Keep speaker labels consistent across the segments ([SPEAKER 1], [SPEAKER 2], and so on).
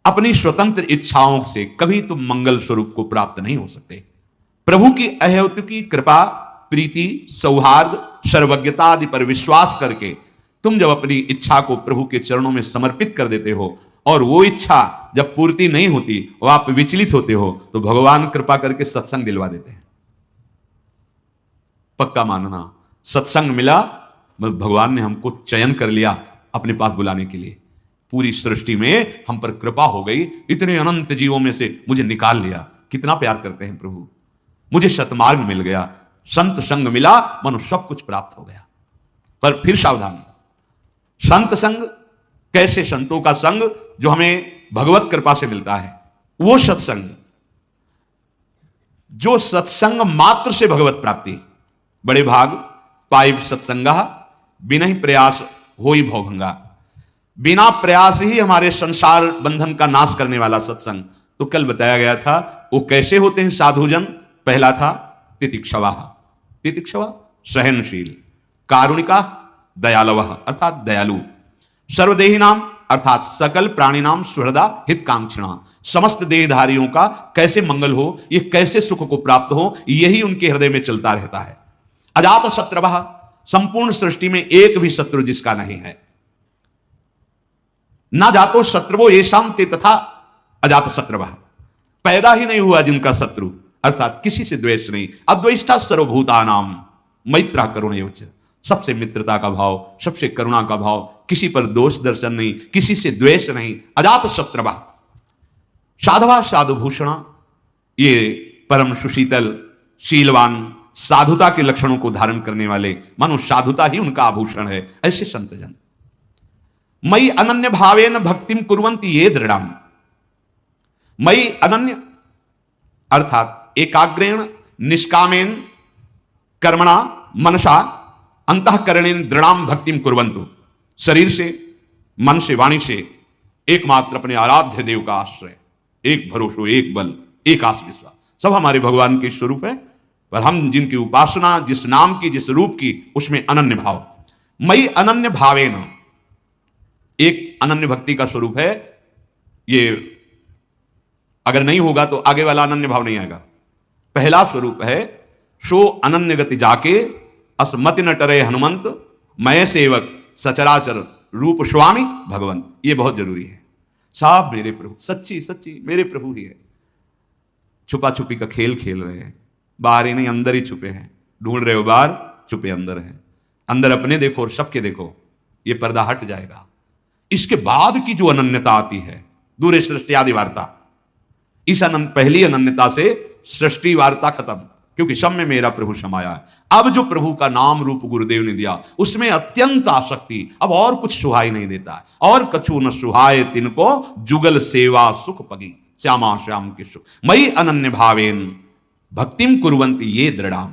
[SPEAKER 1] अपनी स्वतंत्र इच्छाओं से कभी तुम मंगल स्वरूप को प्राप्त नहीं हो सकते। प्रभु की अहेतुकी कृपा, प्रीति, सौहार्द, सर्वज्ञता आदि पर विश्वास करके तुम जब अपनी इच्छा को प्रभु के चरणों में समर्पित कर देते हो और वो इच्छा जब पूर्ति नहीं होती और आप विचलित होते हो, तो भगवान कृपा करके सत्संग दिलवा देते हैं। पक्का मानना, सत्संग मिला, भगवान ने हमको चयन कर लिया अपने पास बुलाने के लिए। पूरी सृष्टि में हम पर कृपा हो गई, इतने अनंत जीवों में से मुझे निकाल लिया। कितना प्यार करते हैं प्रभु। मुझे सतमार्ग मिल गया, संत संग मिला, मनु सब कुछ प्राप्त हो गया। पर फिर सावधान, संत संग कैसे? संतों का संग जो हमें भगवत कृपा से मिलता है, वो सत्संग जो सत्संग मात्र से भगवत प्राप्ति। बड़े भाग पाइप सत्संगा बिना ही प्रयास हो ही भोगंगा। बिना प्रयास ही हमारे संसार बंधन का नाश करने वाला सत्संग। तो कल बताया गया था वो कैसे होते हैं साधुजन। पहला था तितिक्षवा, तितिक्षवा सहनशील, कारुणिका दयालव अर्थात दयालु, सर्वदेही नाम अर्थात सकल प्राणी नाम सुहृदा हितकांक्षिणा, समस्त देहधारियों का कैसे मंगल हो, ये कैसे सुख को प्राप्त हो, यही उनके हृदय में चलता रहता है। अजात शत्रवः, संपूर्ण सृष्टि में एक भी शत्रु जिसका नहीं है। ना जातो शत्रुवो येषां ते तथा अजात शत्रवः, पैदा ही नहीं हुआ जिनका शत्रु, अर्थात किसी से द्वेष नहीं। अद्वेष्टा सर्वभूतानाम मैत्रा करुणयोच, सबसे मित्रता का भाव, सबसे करुणा का भाव, किसी पर दोष दर्शन नहीं, किसी से द्वेष नहीं। अजात शत्रवः साधवा साधुभूषणा, ये परम सुशीतल शीलवान साधुता के लक्षणों को धारण करने वाले, मानो साधुता ही उनका आभूषण है, ऐसे संतजन। मई अनन्य भावेन भक्तिम कुर्वन्ति ये दृढ़म, मई अनन्य अर्थात एकाग्रेण निष्कामेन कर्मणा मनसा अंतःकरणेन दृढ़ाम भक्तिम कुर्वन्तु, शरीर से, मन से, वाणी से एकमात्र अपने आराध्य देव का आश्रय, एक भरोसो, एक बल, एक आस विश्वास, सब हमारे भगवान के स्वरूप है। पर हम जिनकी उपासना, जिस नाम की, जिस रूप की, उसमें अनन्य भाव। मई अनन्य भावेन, एक अनन्य भक्ति का स्वरूप है। ये अगर नहीं होगा तो आगे वाला अनन्य भाव नहीं आएगा। पहला स्वरूप है सो अनन्य गति जाके असमति न टरे हनुमंत, मैं सेवक सचराचर रूप स्वामी भगवंत। ये बहुत जरूरी है। साहब मेरे प्रभु, सच्ची सच्ची मेरे प्रभु ही है। छुपा छुपी का खेल खेल रहे हैं, बाहर ही नहीं अंदर ही छुपे हैं। ढूंढ रहे हो बाहर, छुपे अंदर हैं। अंदर अपने देखो और सबके देखो, ये पर्दा हट जाएगा। इसके बाद की जो अनन्यता आती है, दूरे सृष्टि आदि वार्ता, इस पहली अनन्यता से सृष्टि वार्ता खत्म, क्योंकि सब में मेरा प्रभु समाया है। अब जो प्रभु का नाम रूप गुरुदेव ने दिया, उसमें अत्यंत आसक्ति, अब और कुछ सुहाई नहीं देता। और कछु न सुहाए तिनको, जुगल सेवा सुख पगी, श्यामा श्याम के सुख। मई अनन्य भावेन भक्तिम कुर्वन्ति ये दृढ़ाम,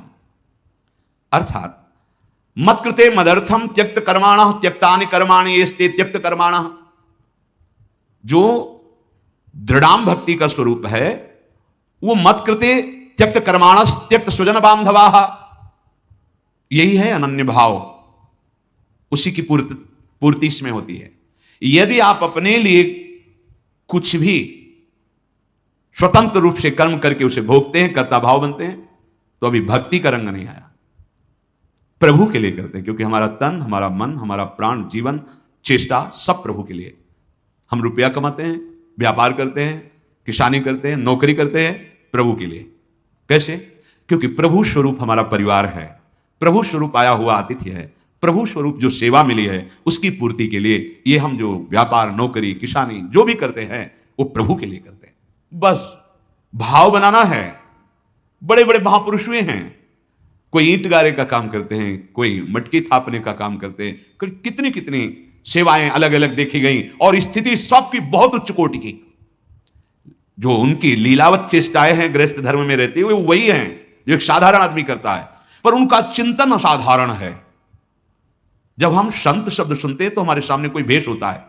[SPEAKER 1] अर्थात मत कृते मदर्थम त्यक्त कर्माणः त्यक्तानि कर्माणि येस्ते त्यक्त कर्माणः। जो दृढ़ाम भक्ति का स्वरूप है वो मत कृते त्यक्त कर्माणस त्यक्त स्वजन बांधवाः, यही है अनन्य भाव। उसी की पूर्ति इसमें होती है। यदि आप अपने लिए कुछ भी स्वतंत्र रूप से कर्म करके उसे भोगते हैं, कर्ता भाव बनते हैं, तो अभी भक्ति का रंग नहीं आया। प्रभु के लिए करते हैं, क्योंकि हमारा तन, हमारा मन, हमारा प्राण, जीवन, चेष्टा सब प्रभु के लिए। हम रुपया कमाते हैं, व्यापार करते हैं, किसानी करते हैं, नौकरी करते हैं प्रभु के लिए। कैसे? क्योंकि प्रभु स्वरूप हमारा परिवार है, प्रभु स्वरूप आया हुआ आतिथ्य है, प्रभु स्वरूप जो सेवा मिली है उसकी पूर्ति के लिए ये हम जो व्यापार, नौकरी, किसानी जो भी करते हैं वो प्रभु के लिए करते हैं। बस भाव बनाना है। बड़े बड़े महापुरुष हुए हैं, कोई ईंट गारे का काम करते हैं, कोई मटकी थापने का काम करते हैं, कितनी कितनी सेवाएं अलग अलग देखी गई, और स्थिति सबकी बहुत उच्च कोटि की। जो उनकी लीलावत चेष्टाएं हैं गृहस्थ धर्म में रहते हुए, वही हैं जो एक साधारण आदमी करता है, पर उनका चिंतन असाधारण है। जब हम संत शब्द सुनते हैं तो हमारे सामने कोई भेष होता है,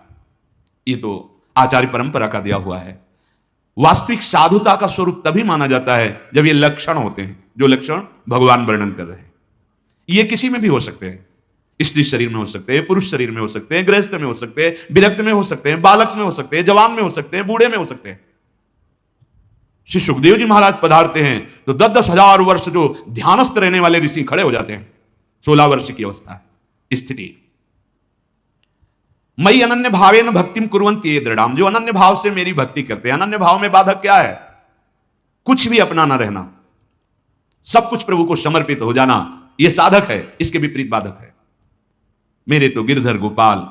[SPEAKER 1] ये तो आचार्य परंपरा का दिया हुआ है। वास्तविक साधुता का स्वरूप तभी माना जाता है जब ये लक्षण होते हैं, जो लक्षण भगवान वर्णन कर रहे हैं। ये किसी में भी हो सकते हैं। स्त्री शरीर में हो सकते हैं, पुरुष शरीर में हो सकते हैं, गृहस्थ में हो सकते हैं, विरक्त में हो सकते हैं, बालक में हो सकते हैं, जवान में हो सकते हैं, बूढ़े में हो सकते हैं। श्री सुखदेव जी महाराज पधारते हैं तो 10,000 वर्ष जो ध्यानस्थ रहने वाले ऋषि खड़े हो जाते हैं। 16 वर्ष की अवस्था स्थिति। मई अनन्य भावेन भक्तिम कुर्वन्ति ये दृढ़ाम, जो अनन्य भाव से मेरी भक्ति करते हैं। अनन्य भाव में बाधक क्या है? कुछ भी अपना ना रहना, सब कुछ प्रभु को समर्पित हो जाना, यह साधक है। इसके विपरीत बाधक है मेरे तो गिरधर गोपाल,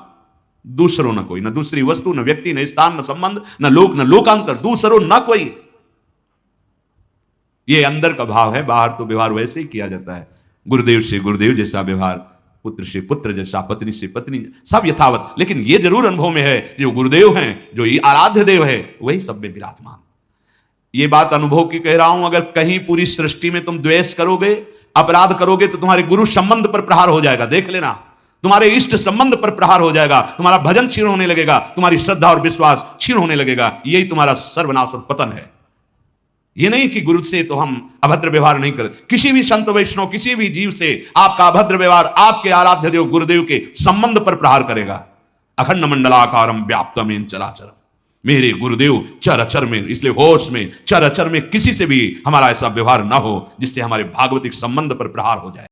[SPEAKER 1] दूसरों न कोई, न दूसरी वस्तु, न व्यक्ति, न स्थान, न संबंध, न लोक, न लोकांतर, दूसरों न कोई। ये अंदर का भाव है। बाहर तो व्यवहार वैसे ही किया जाता है, गुरुदेव से गुरुदेव जैसा व्यवहार, पुत्र से पुत्र जैसा, पत्नी से पत्नी, सब यथावत। लेकिन ये जरूर अनुभव में है, जो गुरुदेव हैं, जो ये आराध्य देव है, वही सब में विराजमान। ये बात अनुभव की कह रहा हूं। अगर कहीं पूरी सृष्टि में तुम द्वेष करोगे, अपराध करोगे, तो तुम्हारे गुरु संबंध पर प्रहार हो जाएगा। देख लेना, तुम्हारे इष्ट संबंध पर प्रहार हो जाएगा, तुम्हारा भजन क्षीण होने लगेगा, तुम्हारी श्रद्धा और विश्वास क्षीण होने लगेगा। यही तुम्हारा सर्वनाश और पतन है। ये नहीं कि गुरु से तो हम अभद्र व्यवहार नहीं करते। किसी भी संत वैष्णव, किसी भी जीव से आपका अभद्र व्यवहार आपके आराध्य देव गुरुदेव के संबंध पर प्रहार करेगा। अखंड मंडलाकारम व्याप्तमेन चराचरम, मेरे गुरुदेव चर अचर में, इसलिए होश में, चर अचर में किसी से भी हमारा ऐसा व्यवहार ना हो जिससे हमारे भागवतिक संबंध पर प्रहार हो जाए।